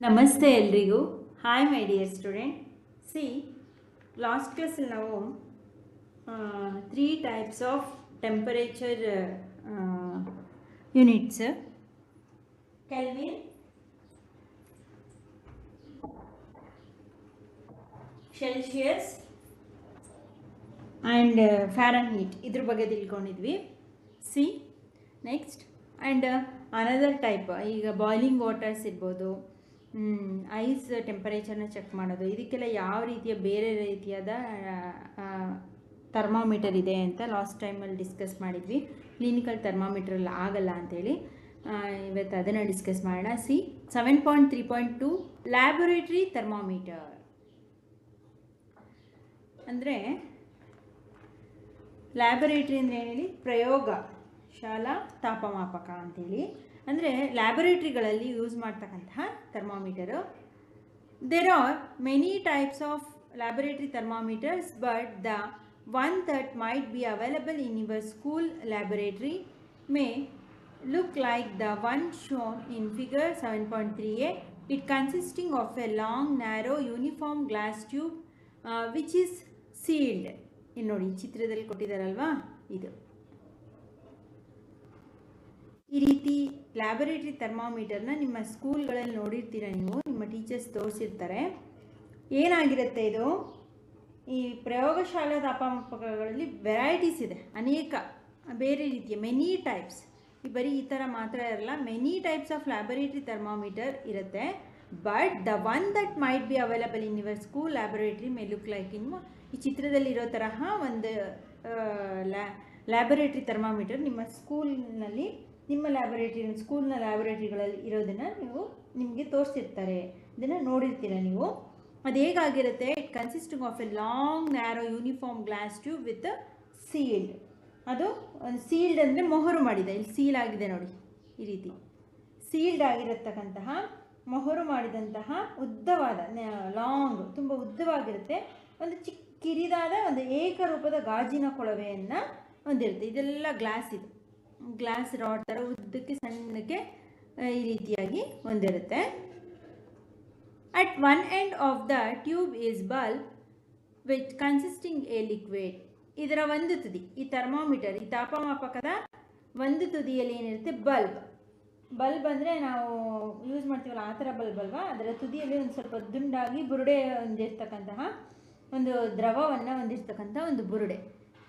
ನಮಸ್ತೆ ಎಲ್ರಿಗೂ. Hi my dear student. See, last ಕ್ಲಾಸಲ್ಲಿ ನಾವು 3 types of temperature units, kelvin, Celsius and Fahrenheit ಇದ್ರ ಬಗ್ಗೆ ತಿಳ್ಕೊಂಡಿದ್ವಿ. See next and another type, ಈಗ ಬಾಯ್ಲಿಂಗ್ ವಾಟರ್ಸ್ ಇರ್ಬೋದು, ಐಸ್ ಟೆಂಪರೇಚರ್ನ ಚೆಕ್ ಮಾಡೋದು, ಇದಕ್ಕೆಲ್ಲ ಯಾವ ರೀತಿಯ ಬೇರೆ ರೀತಿಯಾದ ಥರ್ಮಾಮೀಟರ್ ಇದೆ ಅಂತ ಲಾಸ್ಟ್ ಟೈಮಲ್ಲಿ ಡಿಸ್ಕಸ್ ಮಾಡಿದ್ವಿ. ಕ್ಲಿನಿಕಲ್ ಥರ್ಮಾಮೀಟ್ರಲ್ಲಿ ಆಗಲ್ಲ ಅಂಥೇಳಿ ಇವತ್ತು ಅದನ್ನು ಡಿಸ್ಕಸ್ ಮಾಡೋಣ. ಸಿ 7.3.2 ಲ್ಯಾಬೊರೇಟ್ರಿ ಥರ್ಮಾಮೀಟರ್ ಅಂದರೆ ಲ್ಯಾಬೊರೇಟ್ರಿ ಅಂದರೆ ಏನು ಹೇಳಿ, ಪ್ರಯೋಗ ಶಾಲಾ ತಾಪಮಾಪಕ ಅಂಥೇಳಿ. ಅಂದರೆ ಲ್ಯಾಬೊರೇಟ್ರಿಗಳಲ್ಲಿ ಯೂಸ್ ಮಾಡ್ತಕ್ಕಂತಹ thermometer. There are many types of laboratory thermometers, but the one that might be available in your school laboratory may look like the one shown in figure 7.3a. It consisting of a long narrow uniform glass tube which is sealed. ಇಲ್ಲಿ ನೋಡಿ ಚಿತ್ರದಲ್ಲಿ ಕೊಟ್ಟಿದ್ದಾರಲ್ವಾ, ಇದು ಈ ರೀತಿ laboratory ಥರ್ಮಾಮೀಟರ್ನ ನಿಮ್ಮ ಸ್ಕೂಲ್ಗಳಲ್ಲಿ ನೋಡಿರ್ತೀರ ನೀವು, ನಿಮ್ಮ ಟೀಚರ್ಸ್ ತೋರಿಸಿರ್ತಾರೆ. ಏನಾಗಿರುತ್ತೆ ಇದು, ಈ ಪ್ರಯೋಗಶಾಲಾ ತಾಪಮಾಪಕಗಳಲ್ಲಿ ವೆರೈಟೀಸ್ ಇದೆ, ಅನೇಕ ಬೇರೆ ರೀತಿಯ ಮೆನಿ ಟೈಪ್ಸ್. ಬರೀ ಈ ಥರ ಮಾತ್ರ ಇರಲ್ಲ, many types of laboratory thermometer ಇರುತ್ತೆ. But the one that might be available in your school laboratory may look like ಈ ಚಿತ್ರದಲ್ಲಿರೋ ತರಹ ಒಂದು ಲ್ಯಾಬೊರೇಟ್ರಿ ಥರ್ಮಾಮೀಟರ್ ನಿಮ್ಮ ಸ್ಕೂಲ್ನಲ್ಲಿ, ನಿಮ್ಮ ಸ್ಕೂಲ್ನ ಲ್ಯಾಬೊರೇಟ್ರಿಗಳಲ್ಲಿ ಇರೋದನ್ನು ನಿಮಗೆ ತೋರಿಸಿರ್ತಾರೆ, ಇದನ್ನು ನೋಡಿರ್ತೀರ ನೀವು. ಅದು ಹೇಗಾಗಿರುತ್ತೆ, it consisting of a long narrow uniform glass tube with sealed. ಅದು ಒಂದು ಸೀಲ್ಡ್ ಅಂದರೆ ಮೊಹರು ಮಾಡಿದೆ, ಇಲ್ಲಿ ಸೀಲ್ ಆಗಿದೆ ನೋಡಿ, ಈ ರೀತಿ ಸೀಲ್ಡ್ ಆಗಿರತಕ್ಕಂತಹ ಮೊಹರು ಮಾಡಿದಂತಹ ಉದ್ದವಾದ ಲಾಂಗ್, ತುಂಬ ಉದ್ದವಾಗಿರುತ್ತೆ, ಒಂದು ಚಿಕ್ಕ ಕಿರಿದಾದ ಒಂದು ಏಕರೂಪದ ಗಾಜಿನ ಕೊಳವೆಯನ್ನು ಹೊಂದಿರುತ್ತೆ. ಇದೆಲ್ಲ ಗ್ಲಾಸ್, ಇದು ಗ್ಲಾಸ್ ರಾಡ್ ಥರ ಉದ್ದಕ್ಕೆ ಸಣ್ಣಕ್ಕೆ ಈ ರೀತಿಯಾಗಿ ಹೊಂದಿರುತ್ತೆ. At one end of the tube is bulb which consisting a liquid. ಇದರ ಒಂದು ತುದಿ, ಈ ಥರ್ಮಾಮೀಟರ್, ಈ ತಾಪಮಾಪಕದ ಒಂದು ತುದಿಯಲ್ಲಿ ಏನಿರುತ್ತೆ, ಬಲ್ಬ್ ಅಂದರೆ ನಾವು ಯೂಸ್ ಮಾಡ್ತೀವಲ್ಲ ಆ ಥರ ಬಲ್ಬ್ ಅಲ್ವಾ, ಅದರ ತುದಿಯಲ್ಲಿ ಒಂದು ಸ್ವಲ್ಪ ದುಂಡಾಗಿ ಬುರುಡೆ ಹೊಂದಿರ್ತಕ್ಕಂತಹ ಒಂದು ದ್ರವವನ್ನು ಹೊಂದಿರ್ತಕ್ಕಂಥ ಒಂದು ಬುರುಡೆ,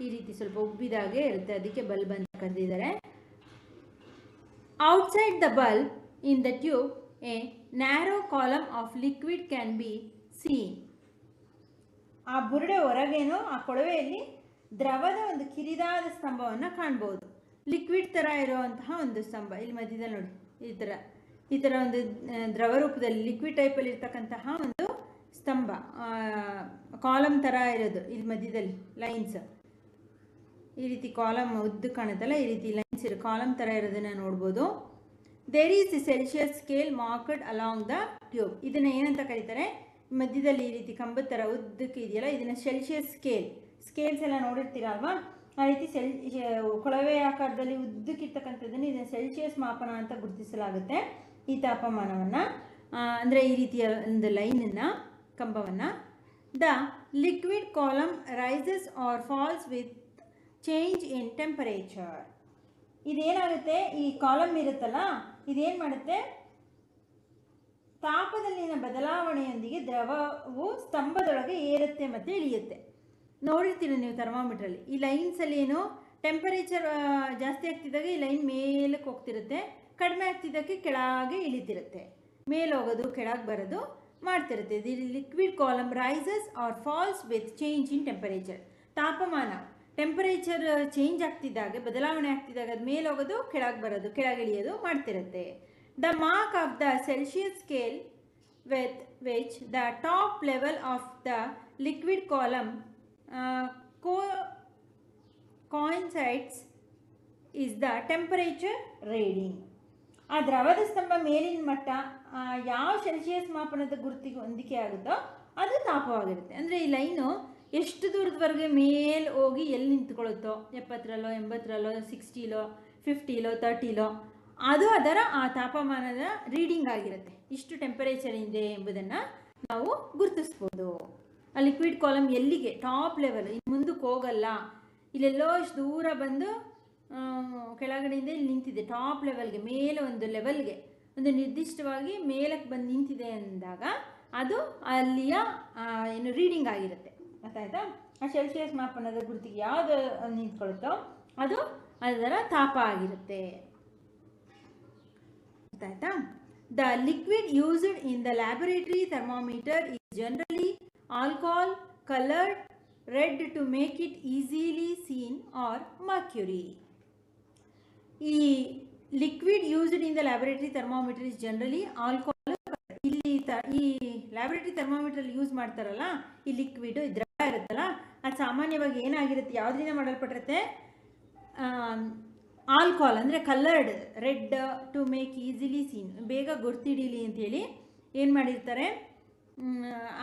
ಈ ರೀತಿ ಸ್ವಲ್ಪ ಉಬ್ಬಿದಾಗೆ ಇರುತ್ತೆ, ಅದಕ್ಕೆ ಬಲ್ಬ್ ಅಂತ ಕರೆದಿದ್ದಾರೆ. Outside the bulb in the tube a narrow column of liquid can be seen. ಆ ಬುರುಡೆ ಹೊರಗೇನೋ ಆ ಕೊಳವೆಯಲ್ಲಿ ದ್ರವದ ಒಂದು ಕಿರಿದಾದ ಸ್ತಂಭವನ್ನು ಕಾಣ್ಬೋದು, ಲಿಕ್ವಿಡ್ ಥರ ಇರುವಂತಹ ಒಂದು ಸ್ತಂಭ ಇಲ್ಲಿ ಮಧ್ಯದಲ್ಲಿ ನೋಡಿ, ಈ ಥರ ಒಂದು ದ್ರವ ರೂಪದಲ್ಲಿ ಲಿಕ್ವಿಡ್ ಟೈಪಲ್ಲಿ ಇರ್ತಕ್ಕಂತಹ ಒಂದು ಸ್ತಂಭ, ಕಾಲಮ್ ಥರ ಇರೋದು, ಇಲ್ಲಿ ಮಧ್ಯದಲ್ಲಿ ಲೈನ್ಸ್, ಈ ರೀತಿ ಕಾಲಮ್ ಉದ್ದು ಕಾಣುತ್ತಲ್ಲ, ಈ ರೀತಿ ಲೈನ್ಸ್ ಇರೋ ಕಾಲಮ್ ಥರ ಇರೋದನ್ನು ನೋಡ್ಬೋದು. There is the Celsius scale marked along the tube. ಇದನ್ನು ಏನಂತ ಕರೀತಾರೆ, ಮಧ್ಯದಲ್ಲಿ ಈ ರೀತಿ ಕಂಬದ ಥರ ಉದ್ದಕ್ಕೆ ಇದೆಯಲ್ಲ, ಇದನ್ನು ಸೆಲ್ಸಿಯಸ್ ಸ್ಕೇಲ್ಸ್ ಎಲ್ಲ ನೋಡಿರ್ತೀರಲ್ವಾ, ಆ ರೀತಿ ಕೊಳವೆ ಆಕಾರದಲ್ಲಿ ಉದ್ದಕ್ಕಿರ್ತಕ್ಕಂಥದ್ದನ್ನು ಇದನ್ನು ಸೆಲ್ಸಿಯಸ್ ಮಾಪನ ಅಂತ ಗುರುತಿಸಲಾಗುತ್ತೆ. ಈ ತಾಪಮಾನವನ್ನು ಅಂದರೆ ಈ ರೀತಿಯ ಒಂದು ಲೈನನ್ನು, ಕಂಬವನ್ನು. The liquid column rises or falls with change in temperature. ಇದೇನಾಗುತ್ತೆ, ಈ ಕಾಲಮ್ ಇರುತ್ತಲ್ಲ, ಇದೇನು ಮಾಡುತ್ತೆ, ತಾಪದಲ್ಲಿನ ಬದಲಾವಣೆಯೊಂದಿಗೆ ದ್ರವವು ಸ್ತಂಭದೊಳಗೆ ಏರುತ್ತೆ ಮತ್ತು ಇಳಿಯುತ್ತೆ. ನೋಡಿರ್ತೀರ ನೀವು ಥರ್ಮಾಮೀಟ್ರಲ್ಲಿ, ಈ ಲೈನ್ಸಲ್ಲಿ ಏನು ಟೆಂಪರೇಚರ್ ಜಾಸ್ತಿ ಆಗ್ತಿದ್ದಾಗ ಈ ಲೈನ್ ಮೇಲಕ್ಕೆ ಹೋಗ್ತಿರುತ್ತೆ, ಕಡಿಮೆ ಆಗ್ತಿದ್ದಕ್ಕೆ ಕೆಳಗೆ ಇಳಿತಿರುತ್ತೆ, ಮೇಲೆ ಹೋಗೋದು ಕೆಳಗೆ ಬರೋದು ಮಾಡ್ತಿರುತ್ತೆ. The liquid column rises or falls with change in temperature. ತಾಪಮಾನ, ಟೆಂಪರೇಚರ್ ಚೇಂಜ್ ಆಗ್ತಿದ್ದಾಗ, ಬದಲಾವಣೆ ಆಗ್ತಿದ್ದಾಗ ಅದು ಮೇಲೆ ಹೋಗೋದು ಕೆಳಗೆ ಬರೋದು, ಕೆಳಗೆ ಇಳಿಯೋದು ಮಾಡ್ತಿರುತ್ತೆ. The mark of the Celsius scale with which the top level of the liquid column coincides is the temperature reading. ಆ ದ್ರವದ ಸ್ತಂಭ ಮೇಲಿನ ಮಟ್ಟ ಯಾವ ಸೆಲ್ಸಿಯಸ್ ಮಾಪನದ ಗುರುತಿಗೆ ಹೊಂದಿಕೆ ಆಗುತ್ತೋ ಅದು ತಾಪವಾಗಿರುತ್ತೆ. ಅಂದರೆ ಈ ಲೈನು ಎಷ್ಟು ದೂರದವರೆಗೆ ಮೇಲೆ ಹೋಗಿ ಎಲ್ಲಿ ನಿಂತ್ಕೊಳ್ಳುತ್ತೋ, 70ರಲ್ಲೋ 80ರಲ್ಲೋ 60ಲೋ 50ಲೋ 30ಲೋ ಅದು ಅದರ ಆ ತಾಪಮಾನದ ರೀಡಿಂಗ್ ಆಗಿರುತ್ತೆ. ಇಷ್ಟು ಟೆಂಪರೇಚರ್ ಇದೆ ಎಂಬುದನ್ನು ನಾವು ಗುರುತಿಸ್ಬೋದು. ಆ ಲಿಕ್ವಿಡ್ ಕಾಲಮ್ ಎಲ್ಲಿಗೆ ಟಾಪ್ ಲೆವೆಲ್, ಇನ್ನು ಮುಂದಕ್ಕೆ ಹೋಗಲ್ಲ, ಇಲ್ಲೆಲ್ಲೋ ಇಷ್ಟು ದೂರ ಬಂದು ಕೆಳಗಡೆಯಿಂದ ಇಲ್ಲಿ ನಿಂತಿದೆ, ಟಾಪ್ ಲೆವೆಲ್ಗೆ, ಮೇಲೆ ಒಂದು ಲೆವೆಲ್ಗೆ, ಒಂದು ನಿರ್ದಿಷ್ಟವಾಗಿ ಮೇಲಕ್ಕೆ ಬಂದು ನಿಂತಿದೆ ಅಂದಾಗ ಅದು ಅಲ್ಲಿಯ ಏನು ರೀಡಿಂಗ್ ಆಗಿರುತ್ತೆ. ಗೊತ್ತಾಯ್ತಾ? ಆ ಸೆಲ್ಸಿಯಸ್ ಮಾಪನದ ಗುರುತಿಗೆ ಯಾವುದು ನಿಂತ್ಕೊಳುತ್ತೋ ಅದು ಅದರ ತಾಪ ಆಗಿರುತ್ತೆ. ಗೊತ್ತಾಯ್ತಾ? The liquid used in the laboratory thermometer is generally alcohol coloured red to make it easily seen or mercury. ಈ liquid used in the laboratory thermometer is generally alcohol. ಇಲ್ಲಿ ಈ ಲ್ಯಾಬೊರೇಟರಿ ಥರ್ಮಾಮೀಟರ್ ಯೂಸ್ ಮಾಡ್ತಾರಲ್ಲ, ಈ liquid ದ್ರವ ಇರುತ್ತಲ್ಲ, ಅದು ಸಾಮಾನ್ಯವಾಗಿ ಏನಾಗಿರುತ್ತೆ, ಯಾವುದರಿಂದ ಮಾಡಲ್ಪಟ್ಟಿರುತ್ತೆ, ಆಲ್ಕೋಹಾಲ್ ಅಂದರೆ coloured red to make easily seen, ಬೇಗ ಗುರ್ತಿಡೀಲಿ ಅಂತೇಳಿ ಏನು ಮಾಡಿರ್ತಾರೆ,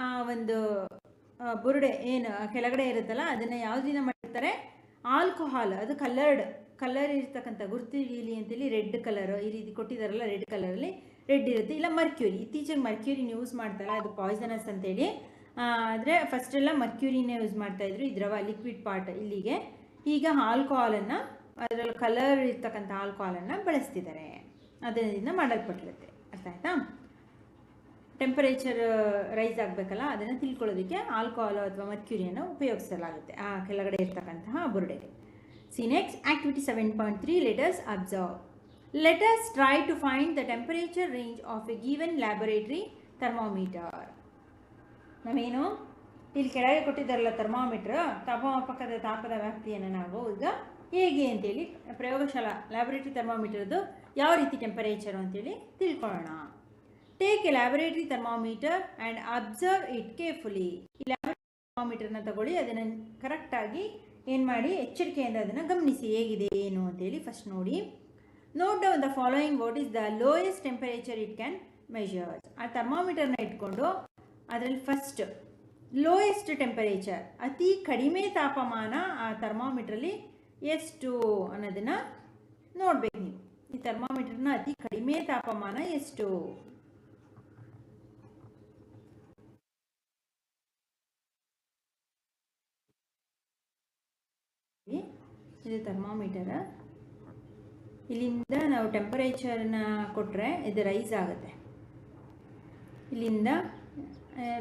ಆ ಒಂದು ಬುರುಡೆ ಏನು ಕೆಳಗಡೆ ಇರುತ್ತಲ್ಲ ಅದನ್ನು ಯಾವುದರಿಂದ ಮಾಡಿರ್ತಾರೆ, ಆಲ್ಕೋಹಾಲ್, ಅದು ಕಲರ್ ಇರ್ತಕ್ಕಂಥ ಗುರ್ತಿಡೀಲಿ ಅಂತೇಳಿ ರೆಡ್ ಕಲರ್ ಈ ರೀತಿ ಕೊಟ್ಟಿದ್ದಾರಲ್ಲ, ರೆಡ್ ಕಲರಲ್ಲಿ ರೆಡ್ ಇರುತ್ತೆ. ಇಲ್ಲ ಮರ್ಕ್ಯೂರಿ, ಇತ್ತೀಚೆಗೆ ಮರ್ಕ್ಯೂರಿನ ಯೂಸ್ ಮಾಡ್ತಾರೆ, ಅದು ಪಾಯ್ಸನಸ್ ಅಂತೇಳಿ. ಆದರೆ ಫಸ್ಟೆಲ್ಲ ಮರ್ಕ್ಯೂರಿನೇ ಯೂಸ್ ಮಾಡ್ತಾಯಿದ್ರು ಈ ದ್ರವ ಲಿಕ್ವಿಡ್ ಪಾರ್ಟ್ ಇಲ್ಲಿಗೆ. ಈಗ ಆಲ್ಕೋಹಾಲನ್ನು, ಅದರಲ್ಲಿ ಕಲರ್ ಇರ್ತಕ್ಕಂಥ ಆಲ್ಕೋಹಾಲನ್ನು ಬಳಸ್ತಿದ್ದಾರೆ, ಅದರಿಂದ ಮಾಡಲ್ಪಟ್ಟಿರುತ್ತೆ. ಅರ್ಥ ಆಯ್ತಾ? ಟೆಂಪರೇಚರ್ ರೈಸ್ ಆಗಬೇಕಲ್ಲ, ಅದನ್ನು ತಿಳ್ಕೊಳ್ಳೋದಕ್ಕೆ ಆಲ್ಕೋಹಾಲ್ ಅಥವಾ ಮರ್ಕ್ಯೂರಿಯನ್ನು ಉಪಯೋಗಿಸಲಾಗುತ್ತೆ ಆ ಕೆಳಗಡೆ ಇರ್ತಕ್ಕಂತಹ ಬುರುಡೆಗೆ. See next activity 7.3. Let us observe. Let us try to find the temperature range of a given laboratory thermometer. ನಾವೇನು ಇಲ್ಲಿ ಕೆಳಗೆ ಕೊಟ್ಟಿದ್ದಾರಲ್ಲ ಥರ್ಮಾಮೀಟರ್, ತಾಪಮಾಪಕದ ತಾಪದ ವ್ಯಾಪ್ತಿಯನ್ನು ನಾವು ಈಗ ಹೇಗೆ ಅಂತೇಳಿ ಪ್ರಯೋಗಶಾಲಾ ಲ್ಯಾಬೊರೇಟರಿ ಥರ್ಮಾಮೀಟರ್ದು ಯಾವ ರೀತಿ ಟೆಂಪರೇಚರು ಅಂತೇಳಿ ತಿಳ್ಕೊಳ್ಳೋಣ. Take A laboratory thermometer and observe it carefully. ಈ ಲ್ಯಾಬೊರೇಟರಿ ಥರ್ಮಾಮೀಟರ್ನ ತಗೊಳ್ಳಿ, ಅದನ್ನು ಕರೆಕ್ಟಾಗಿ ಏನು ಮಾಡಿ ಎಚ್ಚರಿಕೆಯಿಂದ ಅದನ್ನು ಗಮನಿಸಿ ಹೇಗಿದೆ ಏನು ಅಂತೇಳಿ ಫಸ್ಟ್ ನೋಡಿ. Note down the following what is the lowest temperature it can measure. ಆ ಥರ್ಮಾಮೀಟರ್ನ ಇಟ್ಕೊಂಡು ಅದರಲ್ಲಿ ಫಸ್ಟ್ ಲೋಯೆಸ್ಟ್ ಟೆಂಪರೇಚರ್, ಅತಿ ಕಡಿಮೆ ತಾಪಮಾನ ಆ ಥರ್ಮಾಮೀಟ್ರಲ್ಲಿ ಎಷ್ಟು ಅನ್ನೋದನ್ನು ನೋಡಬೇಕು ನೀವು. ಈ ಥರ್ಮಾಮೀಟರ್ನ ಅತಿ ಕಡಿಮೆ ತಾಪಮಾನ ಎಷ್ಟು? ಇದು ಥರ್ಮಾಮೀಟರ್. ಇಲ್ಲಿಂದ ನಾವು ಟೆಂಪರೇಚರ್ನ ಕೊಟ್ಟರೆ ಇದು ರೈಸ್ ಆಗುತ್ತೆ. ಇಲ್ಲಿಂದ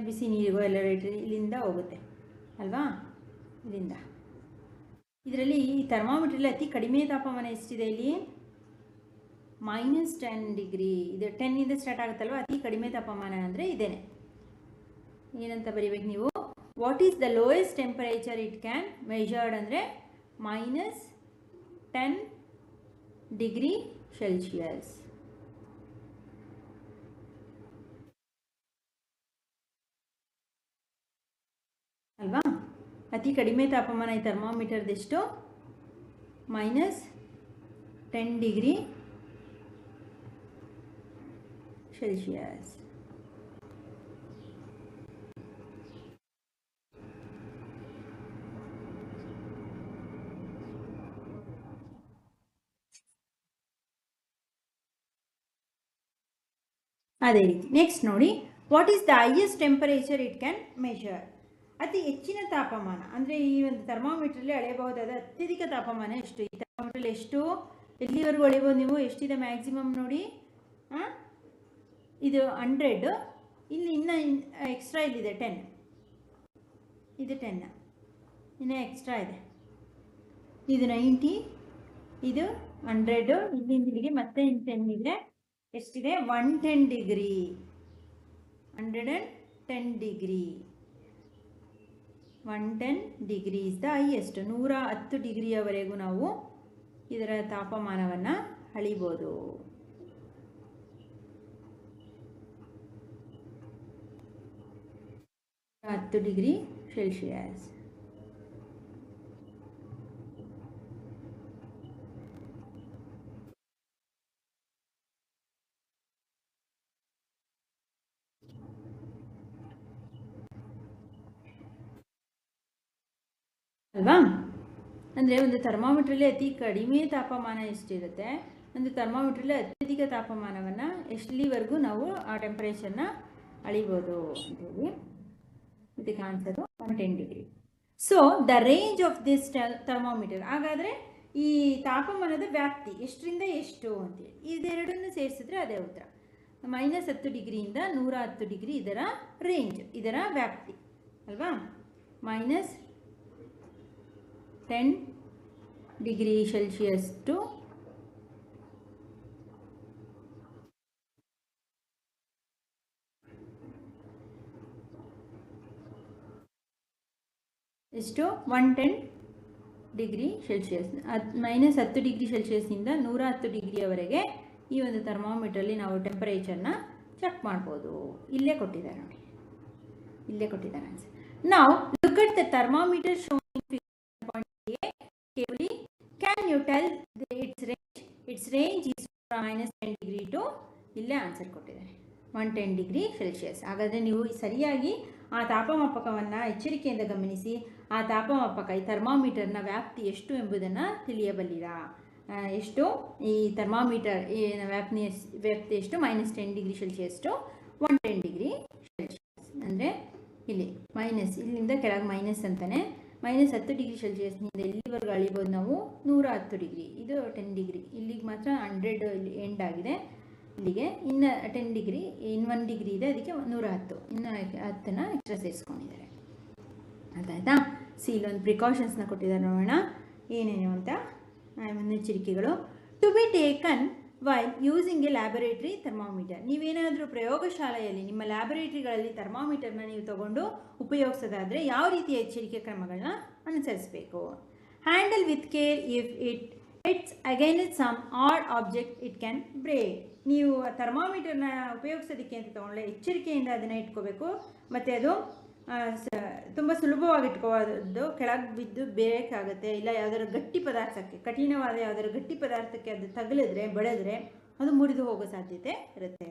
ಬಿಸಿ ನೀರಿಗೋ ಎಲರೇಟರಿ ಇಲ್ಲಿಂದ ಹೋಗುತ್ತೆ ಅಲ್ವಾ, ಇಲ್ಲಿಂದ. ಇದರಲ್ಲಿ ಈ ಥರ್ಮಾಮೀಟ್ರಲ್ಲಿ ಅತಿ ಕಡಿಮೆ ತಾಪಮಾನ ಎಷ್ಟಿದೆ ಇಲ್ಲಿ? -10 ಡಿಗ್ರಿ. ಇದು 10ಇಂದ ಸ್ಟಾರ್ಟ್ ಆಗುತ್ತಲ್ವ, ಅತಿ ಕಡಿಮೆ ತಾಪಮಾನ ಅಂದರೆ ಇದೇನೆ. ಏನಂತ ಬರೀಬೇಕು ನೀವು? What is the lowest temperature it can measured ಅಂದರೆ -10 ಡಿಗ್ರಿ ಸೆಲ್ಸಿಯಸ್. ಅಲ್ವಾ? ಅತಿ ಕಡಿಮೆ ತಾಪಮಾನ ಈ ಥರ್ಮಾಮೀಟರ್ದೆಷ್ಟು? -10 ಡಿಗ್ರಿ ಸೆಲ್ಸಿಯಸ್. ಅದೇ ರೀತಿ ನೆಕ್ಸ್ಟ್ ನೋಡಿ, what is the highest temperature it can measure. ಅತಿ ಹೆಚ್ಚಿನ ತಾಪಮಾನ ಅಂದರೆ ಈ ಒಂದು ಥರ್ಮಾಮೀಟ್ರಲ್ಲಿ ಅಳೆಯಬಹುದಾದ ಅತ್ಯಧಿಕ ತಾಪಮಾನ ಎಷ್ಟು? ಈ ಥರ್ಮಾಮೀಟ್ರಲ್ಲಿ ಎಷ್ಟು, ಎಲ್ಲಿವರೆಗೂ ಅಳೆಯಬಹುದು ನೀವು? ಎಷ್ಟಿದೆ ಮ್ಯಾಕ್ಸಿಮಮ್ ನೋಡಿ. ಇದು 100, ಇಲ್ಲಿ ಇನ್ನೂ ಎಕ್ಸ್ಟ್ರಾ ಇಲ್ಲಿದೆ 10, ಇದು 10 ಇನ್ನೂ ಎಕ್ಸ್ಟ್ರಾ ಇದೆ. ಇದು 90, ಇದು 100, ಇಲ್ಲಿಂದ ಇಲ್ಲಿಗೆ ಮತ್ತೆ 10 ಇದೆ. ಎಷ್ಟಿದೆ? 110 degree. 110 degree. 110 degree is the highest. 110 ಡಿಗ್ರಿಯವರೆಗೂ ನಾವು ಇದರ ತಾಪಮಾನವನ್ನು ಅಳಿಬೋದು. ಹತ್ತು ಡಿಗ್ರಿ ಸೆಲ್ಸಿಯಸ್. ಅಲ್ವಾ? ಅಂದರೆ ಒಂದು ಥರ್ಮಾಮೀಟ್ರಲ್ಲಿ ಅತಿ ಕಡಿಮೆ ತಾಪಮಾನ ಎಷ್ಟಿರುತ್ತೆ? ಒಂದು ಥರ್ಮಾಮೀಟ್ರಲ್ಲಿ ಅತ್ಯಧಿಕ ತಾಪಮಾನವನ್ನು ಎಷ್ಟಲ್ಲಿವರೆಗೂ ನಾವು ಆ ಟೆಂಪರೇಚರ್ನ ಅಳಿಬೋದು ಅಂತೇಳಿ. ಇದಕ್ಕೆ answer 110 degree. So the range of this thermometer, ಹಾಗಾದರೆ ಈ ತಾಪಮಾನದ ವ್ಯಾಪ್ತಿ ಎಷ್ಟರಿಂದ ಎಷ್ಟು ಅಂತೇಳಿ ಇದೆರಡನ್ನು ಸೇರಿಸಿದ್ರೆ ಅದೇ ಉತ್ತರ. -10 ಡಿಗ್ರಿಯಿಂದ 110 ಡಿಗ್ರಿ ಇದರ ರೇಂಜ್, ಇದರ ವ್ಯಾಪ್ತಿ ಅಲ್ವಾ. -10 ಡಿಗ್ರಿ ಸೆಲ್ಸಿಯಸ್ ಟು ಎಷ್ಟು 110 ಡಿಗ್ರಿ ಸೆಲ್ಸಿಯಸ್. -10 ಡಿಗ್ರಿ ಸೆಲ್ಸಿಯಸ್ನಿಂದ 110 ಡಿಗ್ರಿಯವರೆಗೆ ಈ ಒಂದು ಥರ್ಮಾಮೀಟ್ರಲ್ಲಿ ನಾವು ಟೆಂಪರೇಚರ್ನ ಚೆಕ್ ಮಾಡ್ಬೋದು. ಇಲ್ಲೇ ಕೊಟ್ಟಿದ್ದಾರೆ ನೋಡಿ, ಇಲ್ಲೇ ಕೊಟ್ಟಿದ್ದಾರೆ ಆನ್ಸರ್. ನಾವು look at the thermometer showing figure point A carefully. Can you tell its range is -10 degree to, ಇಲ್ಲೇ ಆನ್ಸರ್ ಕೊಟ್ಟಿದ್ದಾರೆ 110 ಡಿಗ್ರಿ ಸೆಲ್ಸಿಯಸ್. ಹಾಗಾದರೆ ನೀವು ಸರಿಯಾಗಿ ಆ ತಾಪಮಾಪಕವನ್ನು ಎಚ್ಚರಿಕೆಯಿಂದ ಗಮನಿಸಿ ಆ ತಾಪಮಾಪಕ ಈ ಥರ್ಮಾಮೀಟರ್ನ ವ್ಯಾಪ್ತಿ ಎಷ್ಟು ಎಂಬುದನ್ನು ತಿಳಿಯಬಲ್ಲಿರಾ. ಎಷ್ಟು ಈ ಥರ್ಮಾಮೀಟರ್ ವ್ಯಾಪ್ತಿ ಎಷ್ಟು -10 degree Celsius to 110 degree Celsius. ಅಂದರೆ ಇಲ್ಲಿ ಮೈನಸ್, ಇಲ್ಲಿಂದ ಕೆಳಗೆ ಮೈನಸ್ ಅಂತಾನೆ. -10 ಡಿಗ್ರಿ ಸೆಲ್ಸಿಯಸ್ನಿಂದ ಎಲ್ಲಿವರೆಗೂ ಅಳಿಬೋದು ನಾವು 110 ಡಿಗ್ರಿ, ಇದು 10 ಡಿಗ್ರಿ, ಇಲ್ಲಿಗೆ ಮಾತ್ರ 100 ಇಲ್ಲಿ ಎಂಡ್ ಆಗಿದೆ. ಇಲ್ಲಿಗೆ ಇನ್ನು 10 ಡಿಗ್ರಿ, ಇನ್ನು 1 ಡಿಗ್ರಿ ಇದೆ, ಅದಕ್ಕೆ 110, ಇನ್ನು 10ನ ಎಕ್ಸ್ಟ್ರಾ ಸೇರಿಸ್ಕೊಂಡಿದ್ದಾರೆ. ಅದಾಯ್ತಾ. ಇಲ್ಲೊಂದು ಪ್ರಿಕಾಷನ್ಸ್ನ ಕೊಟ್ಟಿದ್ದಾರೆ, ನೋಡೋಣ ಏನೇನು ಅಂತ. ಮುನ್ನೆಚ್ಚರಿಕೆಗಳು. To be taken while using a laboratory thermometer. ನೀವೇನಾದರೂ ಪ್ರಯೋಗಶಾಲೆಯಲ್ಲಿ ನಿಮ್ಮ ಲ್ಯಾಬೊರೇಟರಿಗಳಲ್ಲಿ ಥರ್ಮಾಮೀಟರ್ನ ನೀವು ತಗೊಂಡು ಉಪಯೋಗಿಸೋದಾದರೆ ಯಾವ ರೀತಿಯ ಎಚ್ಚರಿಕೆ ಕ್ರಮಗಳನ್ನ ಅನುಸರಿಸಬೇಕು. Handle with care if it's against some odd object it can break. ನೀವು ಥರ್ಮಾಮೀಟರ್ನ ಉಪಯೋಗಿಸೋದಕ್ಕೆ ಅಂತ ತೊಗೊಂಡ್ರೆ ಎಚ್ಚರಿಕೆಯಿಂದ ಅದನ್ನು ಇಟ್ಕೋಬೇಕು. ಮತ್ತು ಅದು ತುಂಬ ಸುಲಭವಾಗಿ ಇಟ್ಕೋದು, ಕೆಳಗೆ ಬಿದ್ದು ಬೇಕಾಗುತ್ತೆ. ಇಲ್ಲ ಯಾವುದಾದ್ರು ಗಟ್ಟಿ ಪದಾರ್ಥಕ್ಕೆ, ಕಠಿಣವಾದ ಯಾವುದಾದ್ರು ಗಟ್ಟಿ ಪದಾರ್ಥಕ್ಕೆ ಅದು ತಗಲಿದ್ರೆ, ಬಡಿದ್ರೆ ಅದು ಮುರಿದು ಹೋಗೋ ಸಾಧ್ಯತೆ ಇರುತ್ತೆ.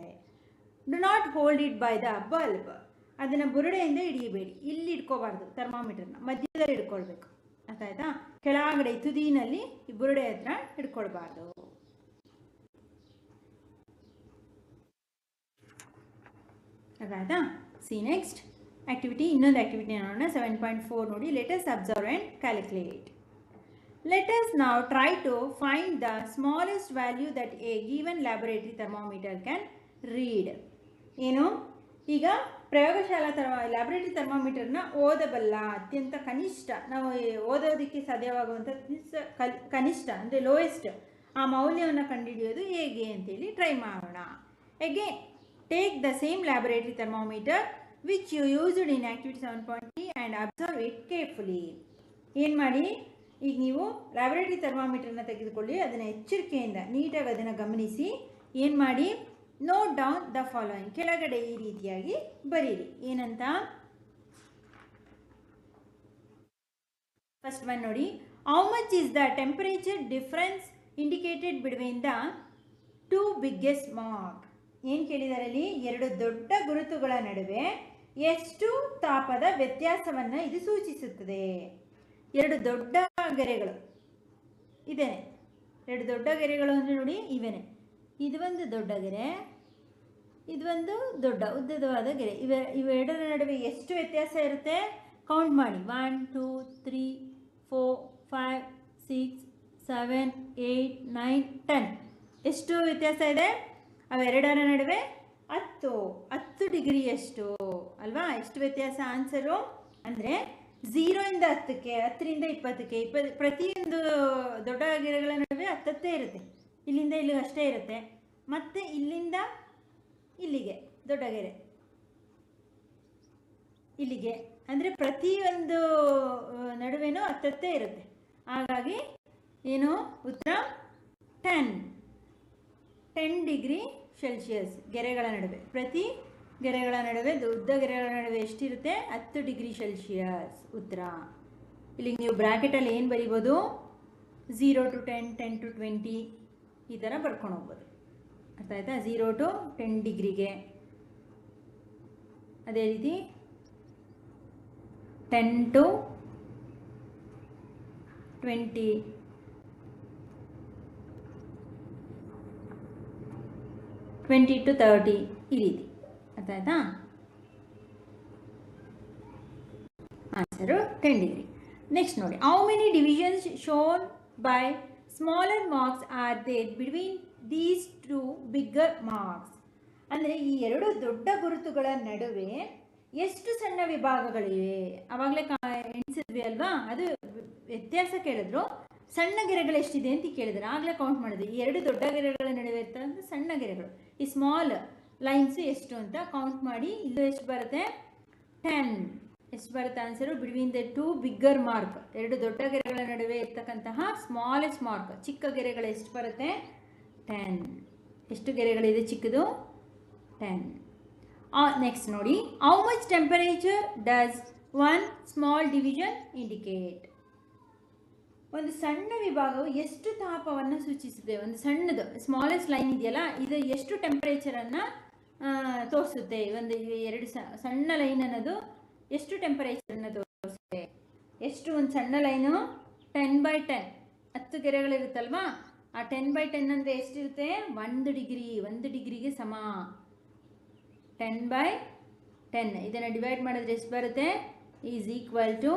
Do not hold it by the bulb. ಅದನ್ನು ಬುರುಡೆಯಿಂದ ಹಿಡಿಯಬೇಡಿ, ಇಲ್ಲಿ ಇಟ್ಕೋಬಾರ್ದು. ಥರ್ಮಾಮೀಟರ್ನ ಮಧ್ಯದಲ್ಲಿ ಇಟ್ಕೊಳ್ಬೇಕು, ಅರ್ಥಾಯ್ತಾ. ಕೆಳಗಡೆ ತುದಿನಲ್ಲಿ ಈ ಬುರುಡೆ ಹತ್ರ ಹಿಡ್ಕೊಳ್ಬಾರ್ದು. ಅರ್ಥಾಯ್ತಾ. ಸಿ ನೆಕ್ಸ್ಟ್ ಆಕ್ಟಿವಿಟಿ, ಇನ್ನೊಂದು ಆಕ್ಟಿವಿಟಿ ನೋಡೋಣ. 7.4 ನೋಡಿ. Let us observe and calculate. Let us ನಾವು try to find the smallest value that a given laboratory thermometer can read. ಏನು, ಈಗ ಪ್ರಯೋಗಶಾಲಾ ಲ್ಯಾಬೊರೇಟರಿ ಥರ್ಮಾಮೀಟರ್ನ ಓದಬಲ್ಲ ಅತ್ಯಂತ ಕನಿಷ್ಠ, ನಾವು ಓದೋದಕ್ಕೆ ಸಾಧ್ಯವಾಗುವಂಥ ಕನಿಷ್ಠ ಅಂದರೆ ಲೋಯೆಸ್ಟ್ ಆ ಮೌಲ್ಯವನ್ನು ಕಂಡುಹಿಡಿಯೋದು ಹೇಗೆ ಅಂತೇಳಿ ಟ್ರೈ ಮಾಡೋಣ. Again take the same laboratory thermometer which you used in activity 7.3 and observe it carefully. ಏನು ಮಾಡಿ, ಈಗ ನೀವು ಲ್ಯಾಬೊರೇಟರಿ ಥರ್ಮಾಮೀಟರ್ನ ತೆಗೆದುಕೊಳ್ಳಿ, ಅದನ್ನು ಎಚ್ಚರಿಕೆಯಿಂದ ನೀಟಾಗಿ ಅದನ್ನು ಗಮನಿಸಿ. ಏನು ಮಾಡಿ, ನೋಟ್ ಡೌನ್ ದ ಫಾಲೋಯಿಂಗ್, ಕೆಳಗಡೆ ಈ ರೀತಿಯಾಗಿ ಬರೀರಿ. ಏನಂತ, ಫಸ್ಟ್ ಒನ್ ನೋಡಿ. How much is the temperature difference indicated between the two biggest mark. ಏನು ಕೇಳಿದ್ದಾರೆ ಅಲ್ಲಿ, ಎರಡು ದೊಡ್ಡ ಗುರುತುಗಳ ನಡುವೆ ಎಷ್ಟು ತಾಪದ ವ್ಯತ್ಯಾಸವನ್ನು ಇದು ಸೂಚಿಸುತ್ತದೆ. ಎರಡು ದೊಡ್ಡ ಗೆರೆಗಳು ಇದೇನೆ, ಎರಡು ದೊಡ್ಡ ಗೆರೆಗಳು ಅಂದರೆ ನೋಡಿ ಇವೇನೆ. ಇದು ಒಂದು ದೊಡ್ಡ ಗೆರೆ, ಇದು ಒಂದು ದೊಡ್ಡ ಉದ್ದವಾದ ಗೆರೆ. ಇವೆರಡರ ನಡುವೆ ಎಷ್ಟು ವ್ಯತ್ಯಾಸ ಇರುತ್ತೆ ಕೌಂಟ್ ಮಾಡಿ. 1 2 3 4 5 6 7 8 9 10. ಎಷ್ಟು ವ್ಯತ್ಯಾಸ ಇದೆ ಅವೆರಡರ ನಡುವೆ? 10 ಡಿಗ್ರಿಯಷ್ಟು ಅಲ್ವಾ. ಎಷ್ಟು ವ್ಯತ್ಯಾಸ ಆನ್ಸರು ಅಂದರೆ 0ರಿಂದ 10ಕ್ಕೆ, 10ರಿಂದ 20ಕ್ಕೆ, ಪ್ರತಿಯೊಂದು ದೊಡ್ಡ ಗೆರೆಗಳ ನಡುವೆ 10 ಇರುತ್ತೆ. ಇಲ್ಲಿಂದ ಇಲ್ಲಿಗೆ ಅಷ್ಟೇ ಇರುತ್ತೆ. ಮತ್ತು ಇಲ್ಲಿಂದ ಇಲ್ಲಿಗೆ ದೊಡ್ಡ ಗೆರೆ, ಇಲ್ಲಿಗೆ ಅಂದರೆ ಪ್ರತಿಯೊಂದು ನಡುವೆನೂ 10 ಇರುತ್ತೆ. ಹಾಗಾಗಿ ಏನು ಉತ್ತರ 10 ಡಿಗ್ರಿ ಸೆಲ್ಸಿಯಸ್ ಗೆರೆಗಳ ನಡುವೆ. ಪ್ರತಿ ಗೆರೆಗಳ ನಡುವೆ, ಉದ್ದ ಗೆರೆಗಳ ನಡುವೆ ಎಷ್ಟಿರುತ್ತೆ? 10 ಡಿಗ್ರಿ ಸೆಲ್ಸಿಯಸ್ ಉತ್ತರ. ಇಲ್ಲಿಗೆ ನೀವು ಬ್ರ್ಯಾಕೆಟಲ್ಲಿ ಏನು ಬರೀಬೋದು? 0 to 10, 10 to 20 ಈ ಥರ ಬರ್ಕೊಂಡು ಹೋಗ್ಬೋದು. ಅರ್ಥ ಆಯ್ತಾ? 0 to 10 ಡಿಗ್ರಿಗೆ, ಅದೇ ರೀತಿ 10 to 20, 20 to 30 ಈ ರೀತಿ. ಅರ್ಥ ಆಯ್ತಾ? ಆನ್ಸರು 10 ಡಿಗ್ರಿ. ನೆಕ್ಸ್ಟ್ ನೋಡಿ, how many divisions shown by smaller marks are there between these two bigger marks? ಅಂದರೆ ಈ ಎರಡು ದೊಡ್ಡ ಗುರುತುಗಳ ನಡುವೆ ಎಷ್ಟು ಸಣ್ಣ ವಿಭಾಗಗಳಿವೆ? ಆವಾಗಲೇ ಎಣಿಸಿದ್ವಿ ಅಲ್ವಾ? ಅದು ವ್ಯತ್ಯಾಸ ಕೇಳಿದ್ರು. ಸಣ್ಣ ಗೆರೆಗಳು ಎಷ್ಟಿದೆ ಅಂತ ಕೇಳಿದ್ರು, ಆಗಲೇ ಕೌಂಟ್ ಮಾಡಿದ್ವಿ. ಈ ಎರಡು ದೊಡ್ಡ ಗೆರೆಗಳ ನಡುವೆ ಇರ್ತಕ್ಕಂಥ ಸಣ್ಣ ಗೆರೆಗಳು, ಈ ಸ್ಮಾಲ್ ಲೈನ್ಸ್ ಎಷ್ಟು ಅಂತ ಕೌಂಟ್ ಮಾಡಿ. ಇದು ಎಷ್ಟು ಬರುತ್ತೆ? 10. ಎಷ್ಟು ಬರುತ್ತೆ answer? Between the two bigger mark, ಎರಡು ದೊಡ್ಡ ಗೆರೆಗಳ ನಡುವೆ ಇರ್ತಕ್ಕಂತಹ ಸ್ಮಾಲೆಸ್ಟ್ ಮಾರ್ಕ್, ಚಿಕ್ಕ ಗೆರೆಗಳು ಎಷ್ಟು ಬರುತ್ತೆ? 10. ಎಷ್ಟು ಗೆರೆಗಳಿದೆ ಚಿಕ್ಕದು? 10. ನೆಕ್ಸ್ಟ್ ನೋಡಿ, how much temperature does one small division indicate? ಒಂದು ಸಣ್ಣ ವಿಭಾಗವು ಎಷ್ಟು ತಾಪವನ್ನು ಸೂಚಿಸುತ್ತೆ? ಒಂದು ಸಣ್ಣದು ಸ್ಮಾಲೆಸ್ಟ್ ಲೈನ್ ಇದೆಯಲ್ಲ, ಇದು ಎಷ್ಟು ಟೆಂಪರೇಚರನ್ನು ತೋರಿಸುತ್ತೆ? ಒಂದು ಎರಡು ಸಣ್ಣ ಲೈನ್ ಅನ್ನೋದು ಎಷ್ಟು ಟೆಂಪರೇಚರನ್ನು ತೋರಿಸುತ್ತೆ? ಎಷ್ಟು? ಒಂದು ಸಣ್ಣ ಲೈನು 10/10, 10 ಗೆರೆಗಳಿರುತ್ತಲ್ವಾ? ಆ 10/10 ಅಂದರೆ ಎಷ್ಟಿರುತ್ತೆ? 1 ಡಿಗ್ರಿ. 1 ಡಿಗ್ರಿಗೆ ಸಮ 10/10. ಇದನ್ನು ಡಿವೈಡ್ ಮಾಡಿದ್ರೆ ಎಷ್ಟು ಬರುತ್ತೆ? Is equal to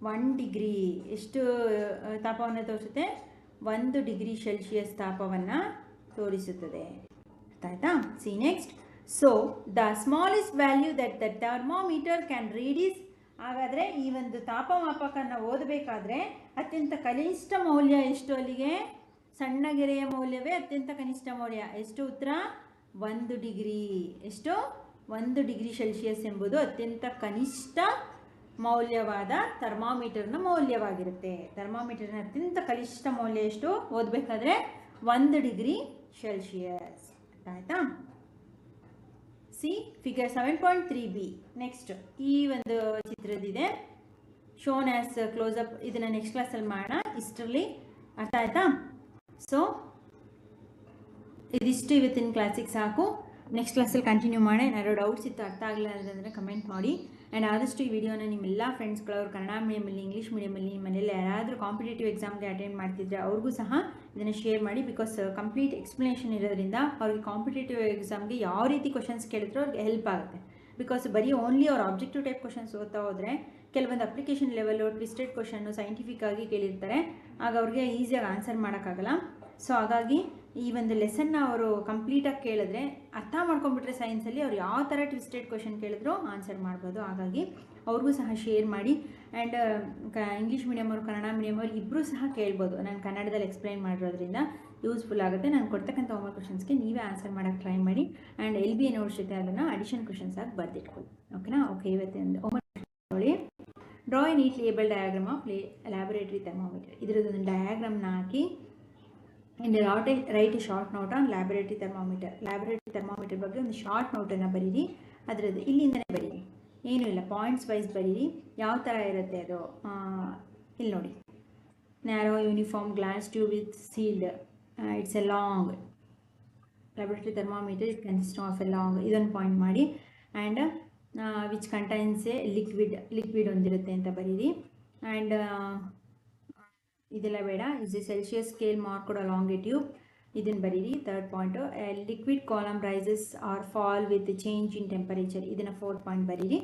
1 degree. ಎಷ್ಟು ತಾಪವನ್ನು ತೋರಿಸುತ್ತೆ? 1 ಡಿಗ್ರಿ ಸೆಲ್ಸಿಯಸ್ ತಾಪವನ್ನು ತೋರಿಸುತ್ತದೆ. ಅರ್ಥ ಆಯ್ತಾ? C next. So the smallest value that the thermometer can read is? ಹಾಗಾದರೆ ಈ ಒಂದು ತಾಪಮಾಪಕವನ್ನು ಓದಬೇಕಾದ್ರೆ ಅತ್ಯಂತ ಕನಿಷ್ಠ ಮೌಲ್ಯ ಎಷ್ಟು? ಅಲ್ಲಿಗೆ ಸಣ್ಣ ಗೆರೆಯ ಮೌಲ್ಯವೇ ಅತ್ಯಂತ ಕನಿಷ್ಠ ಮೌಲ್ಯ. ಎಷ್ಟು ಉತ್ತರ? 1 ಡಿಗ್ರಿ. ಎಷ್ಟು? 1 ಡಿಗ್ರಿ ಸೆಲ್ಸಿಯಸ್ ಎಂಬುದು ಅತ್ಯಂತ ಕನಿಷ್ಠ ಮೌಲ್ಯವಾದ ಥರ್ಮಾಮೀಟರ್ನ ಮೌಲ್ಯವಾಗಿರುತ್ತೆ. ಥರ್ಮಾಮೀಟರ್ನ ಅತ್ಯಂತ ಕನಿಷ್ಠ ಮೌಲ್ಯ ಎಷ್ಟು ಓದಬೇಕಾದ್ರೆ? 1 ಡಿಗ್ರಿ ಸೆಲ್ಸಿಯಸ್. ಆಯಿತಾ? C figure 7.3b. ನೆಕ್ಸ್ಟ್ ಈ ಒಂದು ಚಿತ್ರದಿದೆ, ಶೋನ್ ಆ್ಯಸ್ ಕ್ಲೋಸಪ್. ಇದನ್ನು ನೆಕ್ಸ್ಟ್ ಕ್ಲಾಸಲ್ಲಿ ಮಾಡೋಣ ಇಷ್ಟರಲ್ಲಿ. ಅರ್ಥ ಆಯ್ತಾ? ಸೊ ಇದಿಷ್ಟು ಇವತ್ತಿನ ಕ್ಲಾಸಿಗೆ ಸಾಕು. ನೆಕ್ಸ್ಟ್ ಕ್ಲಾಸಲ್ಲಿ ಕಂಟಿನ್ಯೂ ಮಾಡಿ. ಏನಾದ್ರು ಡೌಟ್ಸ್ ಇತ್ತು, ಅರ್ಥ ಆಗಲಿಲ್ಲ ಅಂದರೆ ಕಮೆಂಟ್ ಮಾಡಿ. ಆ್ಯಂಡ್ ಆದಷ್ಟು ಈ ವಿಡಿಯೋನ ನಿಮ್ಮೆಲ್ಲ ಫ್ರೆಂಡ್ಸ್ಗಳವ್ರು ಕನ್ನಡ ಮೀಡಿಯಮಲ್ಲಿ, ಇಂಗ್ಲೀಷ್ ಮೀಡಿಯಮಲ್ಲಿ, ನಿಮ್ಮ ಮನೇಲಿ ಯಾರಾದರೂ ಕಾಂಪಿಟೇಟಿವ್ ಎಕ್ಸಾಮ್ಗೆ ಅಟೆಂಡ್ ಮಾಡ್ತಿದ್ರೆ ಅವ್ರಿಗೂ ಸಹ ಇದನ್ನು ಶೇರ್ ಮಾಡಿ. ಬಿಕಾಸ್ ಕಂಪ್ಲೀಟ್ ಎಕ್ಸ್ಪ್ಲನೇಷನ್ ಇರೋದ್ರಿಂದ ಅವ್ರಿಗೆ ಕಾಂಪಿಟೇಟಿವ್ ಎಕ್ಸಾಮ್ಗೆ ಯಾವ ರೀತಿ ಕ್ವಶನ್ಸ್ ಕೇಳಿದ್ರು ಅವ್ರಿಗೆ ಹೆಲ್ಪ್ ಆಗುತ್ತೆ. ಬಿಕಾಸ್ ಬರೀ ಓನ್ಲಿ ಅವ್ರು ಆಬ್ಜೆಕ್ಟಿವ್ ಟೈಪ್ ಕ್ವಶನ್ಸ್ ಓದ್ತಾ ಹೋದರೆ ಕೆಲವೊಂದು application level, twisted question scientific ಆಗಿ ಕೇಳಿರ್ತಾರೆ, ಆಗ ಅವ್ರಿಗೆ ಈಸಿಯಾಗಿ ಆನ್ಸರ್ ಮಾಡೋಕ್ಕಾಗಲ್ಲ. ಸೊ ಹಾಗಾಗಿ ಈ ಒಂದು ಲೆಸನ್ನ ಅವರು ಕಂಪ್ಲೀಟಾಗಿ ಕೇಳಿದ್ರೆ, ಅರ್ಥ ಮಾಡ್ಕೊಂಡ್ಬಿಟ್ರೆ ಸೈನ್ಸಲ್ಲಿ ಅವ್ರು ಯಾವ ಥರ ಟ್ವಿಸ್ಟೆಡ್ ಕ್ವಶನ್ ಕೇಳಿದ್ರು ಆನ್ಸರ್ ಮಾಡ್ಬೋದು. ಹಾಗಾಗಿ ಅವ್ರಿಗೂ ಸಹ ಶೇರ್ ಮಾಡಿ. ಆ್ಯಂಡ್ ಇಂಗ್ಲೀಷ್ ಮೀಡಿಯಮ್ ಅವರು, ಕನ್ನಡ ಮೀಡಿಯಮ್ ಅವ್ರು ಇಬ್ಬರೂ ಸಹ ಕೇಳ್ಬೋದು. ನಾನು ಕನ್ನಡದಲ್ಲಿ ಎಕ್ಸ್ಪ್ಲೈನ್ ಮಾಡಿರೋದ್ರಿಂದ ಯೂಸ್ಫುಲ್ ಆಗುತ್ತೆ. ನಾನು ಕೊಡ್ತಕ್ಕಂಥ ಹೋಮ್ವರ್ಕ್ ಕ್ವಶನ್ಸ್ಗೆ ನೀವೇ ಆನ್ಸರ್ ಮಾಡೋಕ್ಕೆ ಟ್ರೈ ಮಾಡಿ. ಆ್ಯಂಡ್ LBA ನೋಟ್ಸ್ ಜೊತೆ ಅದನ್ನು ಅಡಿಷನ್ ಕ್ವಶನ್ಸ್ ಆಗಿ ಬರೆದಿಟ್ಕೊಳ್ಳಿ. ಓಕೆನಾ? ಓಕೆ, ಇವತ್ತಿನ ಹೋಮ್ವರ್ಕ್ ನೋಡಿ, draw a neat label diagram of laboratory thermometer. ಇದರದೊಂದು ಡಯಾಗ್ರಾಮ್ನ ಹಾಕಿ and write a short note on laboratory thermometer. Laboratory thermometer ಬಗ್ಗೆ ಒಂದು ಶಾರ್ಟ್ ನೋಟನ್ನು ಬರೀರಿ. ಅದರದ್ದು ಇಲ್ಲಿಂದನೇ ಬರೀರಿ, ಏನೂ ಇಲ್ಲ, ಪಾಯಿಂಟ್ಸ್ ವೈಸ್ ಬರೀರಿ. ಯಾವ ಥರ ಇರುತ್ತೆ ಅದು? ಇಲ್ಲಿ ನೋಡಿ, narrow uniform glass tube with sealed. It's a long laboratory thermometer. It consist of a long. ಇದೊಂದು ಪಾಯಿಂಟ್ ಮಾಡಿ. And which contains a liquid ಹೊಂದಿರುತ್ತೆ ಅಂತ ಬರೀರಿ. ಆ್ಯಂಡ್ ಇದೆಲ್ಲ ಬೇಡ. Is a Celsius scale marked along a tube. ಇದನ್ನು ಬರೀರಿ. Third point, liquid column rises or fall with change in temperature. ಇದನ್ನು 4th ಪಾಯಿಂಟ್ ಬರೀರಿ.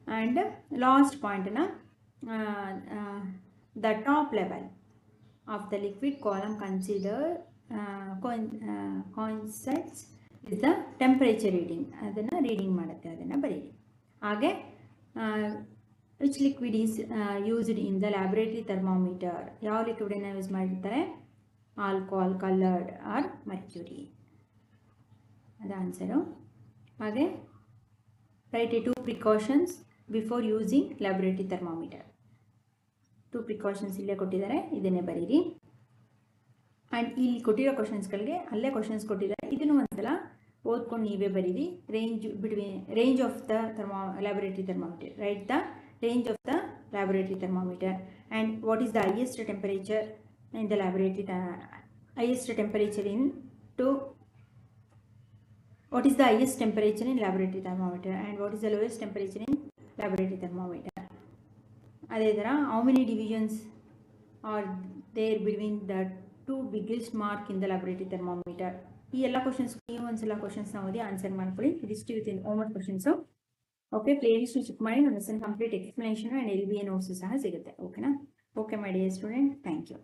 ಆ್ಯಂಡ್ ಲಾಸ್ಟ್ ಪಾಯಿಂಟನ್ನು, the top level of the liquid column consider concepts is the temperature reading. ಅದನ್ನು reading ಮಾಡುತ್ತೆ, ಅದನ್ನು ಬರೀರಿ. ಹಾಗೆ which liquid is used in the laboratory thermometer. ಯಾವ ಲಿಕ್ವಿಡನ್ನು ಯೂಸ್ ಮಾಡಿರ್ತಾರೆ? Alcohol, coloured or mercury. ಅದು ಆನ್ಸರು. ಹಾಗೆ write a 2 precautions before using laboratory thermometer. 2 precautions ಇಲ್ಲೇ ಕೊಟ್ಟಿದ್ದಾರೆ, ಇದನ್ನೇ ಬರೀರಿ. ಆ್ಯಂಡ್ ಇಲ್ಲಿ ಕೊಟ್ಟಿರೋ ಕ್ವಶನ್ಸ್ಗಳಿಗೆ ಅಲ್ಲೇ ಕ್ವಶನ್ಸ್ ಕೊಟ್ಟಿದ್ದಾರೆ, ಇದನ್ನು ಒಂದ್ಸಲ ಓದ್ಕೊಂಡು ನೀವೇ ಬರೀರಿ. Range of the laboratory thermometer. Right the range of the laboratory thermometer and what is the highest temperature in the laboratory highest temperature in to what is the highest temperature in laboratory thermometer and what is the lowest temperature in laboratory thermometer. ಅದೇ ಥರ how many divisions are there between the two biggest mark in the laboratory thermometer. ಈ ಎಲ್ಲ questions ನೀವು ಒಂದ್ಸಲ ಕ್ವಶನ್ಸ್ನ ಓದಿ answer ಮಾಡ್ಕೊಳ್ಳಿ. ಇದಿಷ್ಟು ಇವತ್ತಿನ homework questions. Okay, playlist check ಮಾಡಿ, ನಮ್ಮ complete explanation and LBA notes ಸಹ ಸಿಗುತ್ತೆ. ಓಕೆನಾ? Okay my dear student, thank you.